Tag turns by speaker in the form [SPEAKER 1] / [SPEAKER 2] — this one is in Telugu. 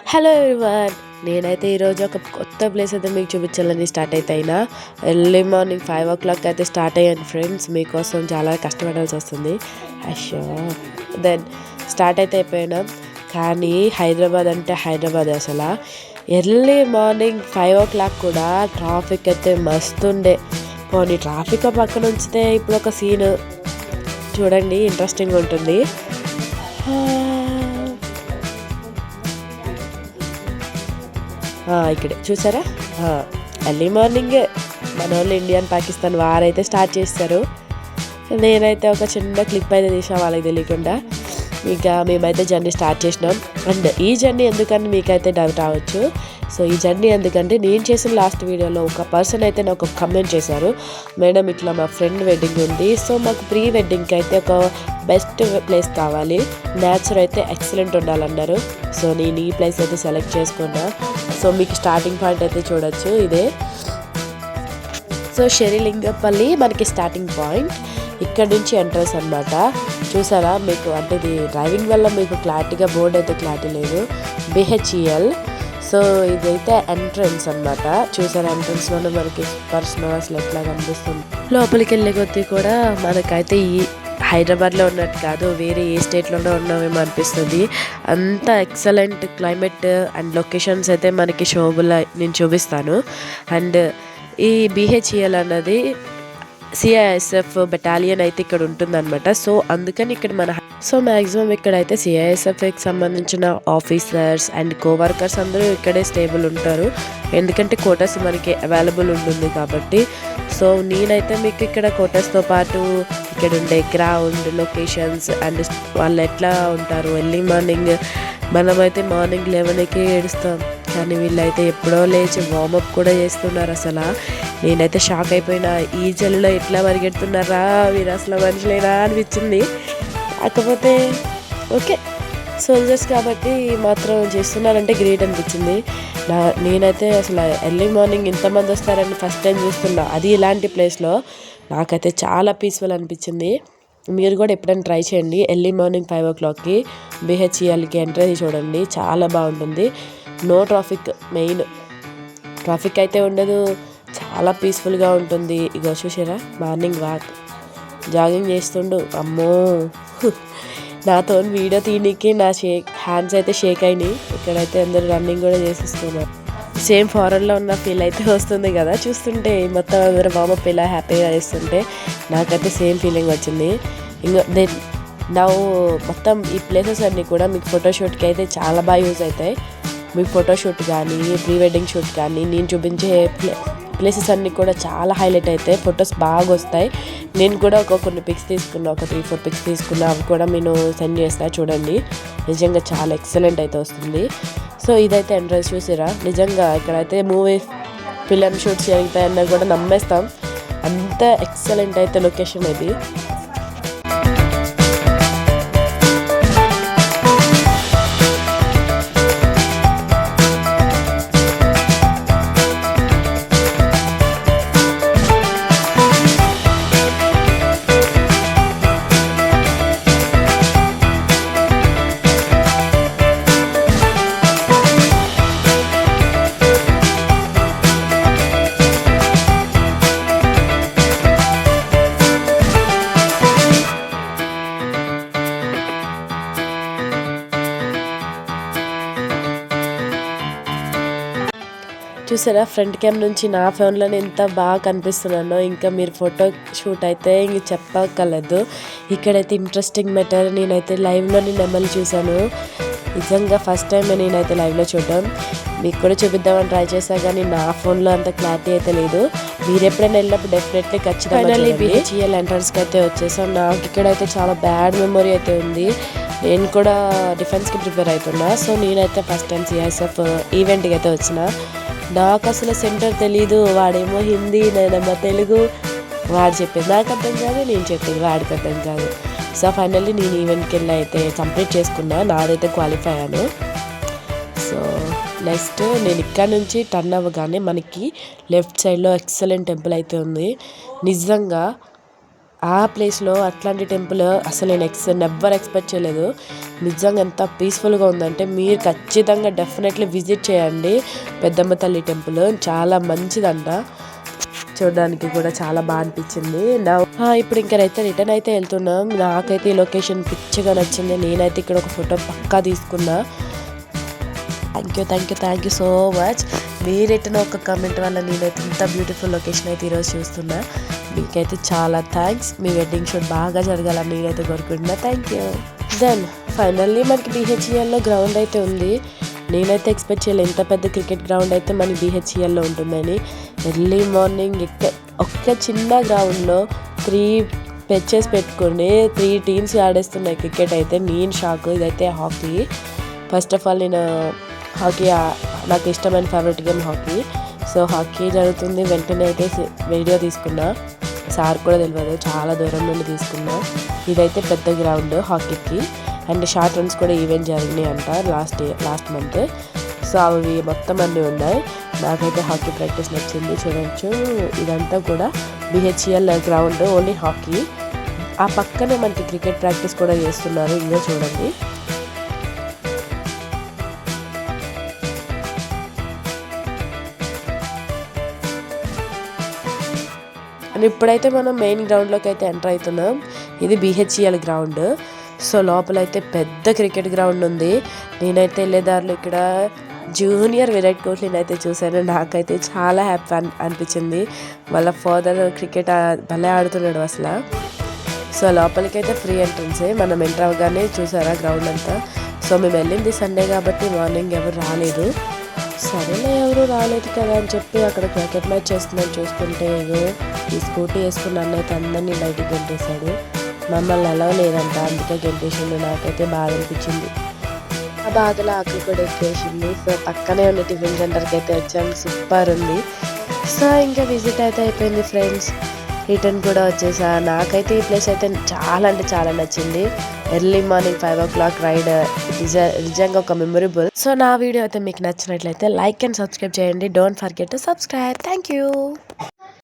[SPEAKER 1] హలో ఎవ్రీవన్, నేనైతే ఈరోజు ఒక కొత్త ప్లేస్ అయితే మీకు చూపించాలని స్టార్ట్ అయినా ఎర్లీ మార్నింగ్ 5 o'clock అయితే స్టార్ట్ అయ్యాను ఫ్రెండ్స్. మీకోసం చాలా కష్టపడాల్సి వస్తుంది. అయ్యో దెన్ స్టార్ట్ అయితే అయిపోయినాం. కానీ హైదరాబాద్ అంటే హైదరాబాద్ అసలు ఎర్లీ మార్నింగ్ 5 o'clock కూడా ట్రాఫిక్ అయితే మస్తుండే. పోనీ ట్రాఫిక్ పక్కన ఉంచితే ఇప్పుడు ఒక సీన్ చూడండి, ఇంట్రెస్టింగ్ ఉంటుంది. ఇక్కడ చూసారా, ఎర్లీ మార్నింగే మన వాళ్ళు ఇండియా పాకిస్తాన్ వారైతే స్టార్ట్ చేస్తారు. నేనైతే ఒక చిన్న క్లిప్ అయితే తీసాను వాళ్ళకి తెలియకుండా. ఇంకా మేమైతే జర్నీ స్టార్ట్ చేసినాం. అండ్ ఈ జర్నీ ఎందుకని మీకైతే డౌట్ రావచ్చు. సో ఈ జర్నీ ఎందుకంటే నేను చేసిన లాస్ట్ వీడియోలో ఒక పర్సన్ అయితే నాకు ఒక కమెంట్ చేశారు, మేడం ఇట్లా మా ఫ్రెండ్ వెడ్డింగ్ ఉంది, సో మాకు ప్రీ వెడ్డింగ్కి అయితే ఒక బెస్ట్ ప్లేస్ కావాలి, నేచర్ అయితే ఎక్సలెంట్ ఉండాలన్నారు. సో నేను ఈ ప్లేస్ అయితే సెలెక్ట్ చేసుకున్నా. సో మీకు స్టార్టింగ్ పాయింట్ అయితే చూడొచ్చు ఇదే. సో షెరిలింగపల్లి మనకి స్టార్టింగ్ పాయింట్, ఇక్కడ నుంచి ఎంట్రన్స్ అనమాట. చూసారా మీకు, అంటే ఇది డ్రైవింగ్ వల్ల మీకు క్లారిటీగా బోర్డు అయితే క్లారిటీ లేదు. బిహెచ్ఈఎల్. సో ఇదైతే ఎంట్రన్స్ అనమాట. చూసారా, ఎంట్రన్స్లోనే మనకి పర్సనల్ అసలు ఎట్లా కనిపిస్తుంది. లోపలికి వెళ్ళే కొద్దీ కూడా మనకైతే ఈ హైదరాబాద్లో ఉన్నట్టు కాదు, వేరే ఏ స్టేట్లోనే ఉన్నామేమో అనిపిస్తుంది. అంత ఎక్సలెంట్ క్లైమేట్ అండ్ లొకేషన్స్ అయితే మనకి షోబులో నేను చూపిస్తాను. అండ్ ఈ బిహెచ్ఈఎల్ అన్నది సిఐఎస్ఎఫ్ బెటాలియన్ అయితే ఇక్కడ ఉంటుందన్నమాట. సో అందుకని ఇక్కడ మ్యాక్సిమం ఇక్కడైతే సిఐఎస్ఎఫ్కి సంబంధించిన ఆఫీసర్స్ అండ్ కోవర్కర్స్ అందరూ ఇక్కడే స్టేబుల్ ఉంటారు, ఎందుకంటే కోటర్స్ మనకి అవైలబుల్ ఉంటుంది కాబట్టి. సో నేనైతే మీకు ఇక్కడ కోటర్స్తో పాటు ఇక్కడ ఉండే గ్రౌండ్ లొకేషన్స్ అండ్ వాళ్ళు ఎట్లా ఉంటారు. ఎర్లీ మార్నింగ్ మనమైతే మార్నింగ్ 11కి ఏడుస్తాం, కానీ వీళ్ళైతే ఎప్పుడో లేచి వార్మప్ కూడా చేస్తున్నారు. అసలు నేనైతే షాక్ అయిపోయినా, ఈ జల్లులో ఎట్లా పరిగెడుతున్నారా వీరు, అసలు మనుషులేనా అనిపించింది. కాకపోతే ఓకే, సోల్జర్స్ కాబట్టి మాత్రం చేస్తున్నారంటే గ్రేట్ అనిపించింది. నేనైతే అసలు ఎర్లీ మార్నింగ్ ఇంతమంది వస్తారని ఫస్ట్ టైం చూస్తున్నా, అది ఇలాంటి ప్లేస్లో. నాకైతే చాలా పీస్ఫుల్ అనిపించింది. మీరు కూడా ఎప్పుడైనా ట్రై చేయండి. ఎర్లీ మార్నింగ్ 5 o'clockకి బిహెచ్ఈఎల్కి ఎంటర్ అయ్యి చూడండి, చాలా బాగుంటుంది. నో ట్రాఫిక్, మెయిన్ ట్రాఫిక్ అయితే ఉండదు, చాలా పీస్ఫుల్గా ఉంటుంది. ఇగో చూసారా, మార్నింగ్ వాక్ జాగింగ్ చేస్తుండు. అమ్మో, నాతో వీడియో తీయడానికి నా హ్యాండ్స్ అయితే షేక్ అయినాయి. ఇక్కడైతే అందరూ రన్నింగ్ కూడా చేసేస్తున్నారు. సేమ్ ఫారెన్లో ఉన్న ఫీల్ అయితే వస్తుంది కదా చూస్తుంటే. మొత్తం అందరూ వార్మప్ ఇలా హ్యాపీగా చేస్తుంటే నాకైతే సేమ్ ఫీలింగ్ వచ్చింది. ఇంకా నా మొత్తం ఈ ప్లేసెస్ అన్నీ కూడా మీకు ఫోటోషూట్కి అయితే చాలా బాగా యూజ్ అవుతాయి. మీకు ఫోటోషూట్ కానీ ప్రీ వెడ్డింగ్ షూట్ కానీ నేను చూపించే ప్లేసెస్ అన్నీ కూడా చాలా హైలైట్ అవుతాయి, ఫొటోస్ బాగా వస్తాయి. నేను కూడా కొన్ని పిక్స్ తీసుకున్నా, ఒక 3-4 పిక్స్ తీసుకున్నా, అవి కూడా నేను సెండ్ చేస్తా చూడండి. నిజంగా చాలా ఎక్సలెంట్ అయితే వస్తుంది. సో ఇదైతే ఎంట్రన్స్ చూసిరా, నిజంగా ఇక్కడైతే మూవీ ఫిలిం షూట్స్ జరుగుతాయన్నా కూడా నమ్మేస్తాం, అంత ఎక్సలెంట్ అయితే లొకేషన్ ఇది. చూసారా, ఫ్రంట్ క్యామ్ నుంచి నా ఫోన్లోనే ఎంత బాగా కనిపిస్తున్నానో. ఇంకా మీరు ఫోటో షూట్ అయితే ఇంక చెప్పక్కర్లేదు. ఇక్కడైతే ఇంట్రెస్టింగ్ మ్యాటర్, నేనైతే లైవ్లోని నెమలి చూశాను. నిజంగా ఫస్ట్ టైం నేనైతే లైవ్లో చూడడం. మీకు కూడా చూపిద్దామని ట్రై చేశాను, కానీ నా ఫోన్లో అంత క్లారిటీ అయితే లేదు. మీరు ఎప్పుడైనా వెళ్ళినప్పుడు డెఫినెట్లీ ఖచ్చితంగా బిహెచ్ఈఎల్ ఎంట్రన్స్కి అయితే వచ్చేసాం. నాకు ఇక్కడైతే చాలా బ్యాడ్ మెమొరీ అయితే ఉంది. నేను కూడా డిఫెన్స్కి ప్రిపేర్ అవుతున్నా. సో నేనైతే ఫస్ట్ టైం సిఐఎస్ఎఫ్ ఈవెంట్కి అయితే వచ్చిన. నాకు అసలు సెంటర్ తెలీదు, వాడేమో హిందీ, నేనేమో తెలుగు. వాడు చెప్పేది నాకు అర్థం కాదు, నేను చెప్పేది వాడికి అర్థం కాదు. సో ఫైనల్లీ నేను ఈవెంట్కి వెళ్ళి అయితే కంప్లీట్ చేసుకున్నా, నాదైతే క్వాలిఫై అయ్యాను. సో నెక్స్ట్ నేను ఇక్కడ నుంచి టర్న్ అవ్వగానే మనకి లెఫ్ట్ సైడ్లో ఎక్సలెంట్ టెంపుల్ అయితే ఉంది. నిజంగా ఆ ప్లేస్లో అట్లాంటి టెంపుల్ అసలు నేను నెవ్వర్ ఎక్స్పెక్ట్ చేయలేదు. నిజంగా ఎంత పీస్ఫుల్గా ఉందంటే మీరు ఖచ్చితంగా డెఫినెట్లీ విజిట్ చేయండి. పెద్దమ్మ తల్లి టెంపుల్ చాలా మంచిదంట, చూడడానికి కూడా చాలా బాగా అనిపించింది. ఇప్పుడు ఇంకనైతే రిటర్న్ అయితే వెళ్తున్నాం. నాకైతే ఈ లొకేషన్ పిచ్చిగా నచ్చింది. నేనైతే ఇక్కడ ఒక ఫోటో పక్కా తీసుకున్నా. Thank you so much. మీరెట్టిన ఒక కామెంట్ వల్ల నేనైతే ఇంత బ్యూటిఫుల్ లొకేషన్ అయితే ఈరోజు చూస్తున్నా. మీకైతే చాలా థ్యాంక్స్. మీ వెడ్డింగ్ షూట్ బాగా జరగాలని నేనైతే కోరుకుంటున్నా. Thank you. దెన్ ఫైనల్లీ మనకి BHELలో గ్రౌండ్ అయితే ఉంది. నేనైతే ఎక్స్పెక్ట్ చేయలేదు ఇంత పెద్ద క్రికెట్ గ్రౌండ్ అయితే మన BHELలో ఉంటుందని. ఎర్లీ మార్నింగ్ ఒక్క చిన్న గ్రౌండ్లో 3 పిచెస్ పెట్టుకుని 3 టీమ్స్ ఆడేస్తున్నాయి క్రికెట్ అయితే. నేను షాక్. ఇదైతే హాకీ. ఫస్ట్ ఆఫ్ ఆల్ నేను హాకీ నాకు ఇష్టమైన favourite game hockey. So hockey జరుగుతుంది. వెంటనే అయితే వీడియో తీసుకున్నా. సార్ కూడా తెలియదు, చాలా దూరం నుండి తీసుకున్నా. ఇదైతే పెద్ద గ్రౌండ్ హాకీకి. అండ్ షార్ట్ రన్స్ కూడా ఈవెంట్ జరిగినాయి అంట లాస్ట్ మంత్. సో అవి మొత్తం అన్నీ ఉన్నాయి. నాకైతే హాకీ ప్రాక్టీస్ నచ్చింది. చూడవచ్చు ఇదంతా కూడా BHEL గ్రౌండ్, ఓన్లీ హాకీ. ఆ పక్కనే మనకి క్రికెట్ ప్రాక్టీస్ కూడా చేస్తున్నారు. ఇంకా చూడండి. అండ్ ఇప్పుడైతే మనం మెయిన్ గ్రౌండ్లోకి అయితే ఎంటర్ అవుతున్నాం. ఇది BHEL గ్రౌండ్. సో లోపలైతే పెద్ద క్రికెట్ గ్రౌండ్ ఉంది. నేనైతే వెళ్ళేదారిలో ఇక్కడ జూనియర్ విరాట్ కోహ్లీని అయితే చూశాను. నాకైతే చాలా హ్యాపీ అనిపించింది. వాళ్ళ ఫాదర్ క్రికెట్ భలే ఆడుతున్నాడు అసలు. సో లోపలికైతే ఫ్రీ ఎంట్రన్సే. మనం ఎంటర్ అవ్వగానే చూసారా గ్రౌండ్ అంతా. సో మేము వెళ్ళింది సండే కాబట్టి మార్నింగ్ ఎవరు రాలేదు. సరేలే ఎవరు రాలేదు కదా అని చెప్పి అక్కడ క్రికెట్ మ్యాచ్ చేస్తుందని చూసుకుంటే ఈ స్కూటీ వేసుకున్న అన్నైతే అందరినీ బయటికి గెంటేశాడు. మమ్మల్ని అలా లేదంట, అందుకే గెంటేసింది. నాకైతే బాధ అనిపించింది. ఆ బాధలో ఆకలి కూడా ఎక్కేసింది. సో పక్కనే ఉన్న టిఫిన్ సెంటర్కి అయితే వచ్చాము. సూపర్ ఉంది. సో ఇంకా విజిట్ అయితే అయిపోయింది ఫ్రెండ్స్. రిటర్న్ కూడా వచ్చేసా. నాకైతే ఈ ప్లేస్ అయితే చాలా అంటే చాలా నచ్చింది. ఎర్లీ మార్నింగ్ 5 o'clock రైడ్ నిజంగా ఒక మెమొరబుల్. సో నా వీడియో అయితే మీకు నచ్చినట్లయితే లైక్ అండ్ సబ్స్క్రైబ్ చేయండి. Don't forget to subscribe. Thank you.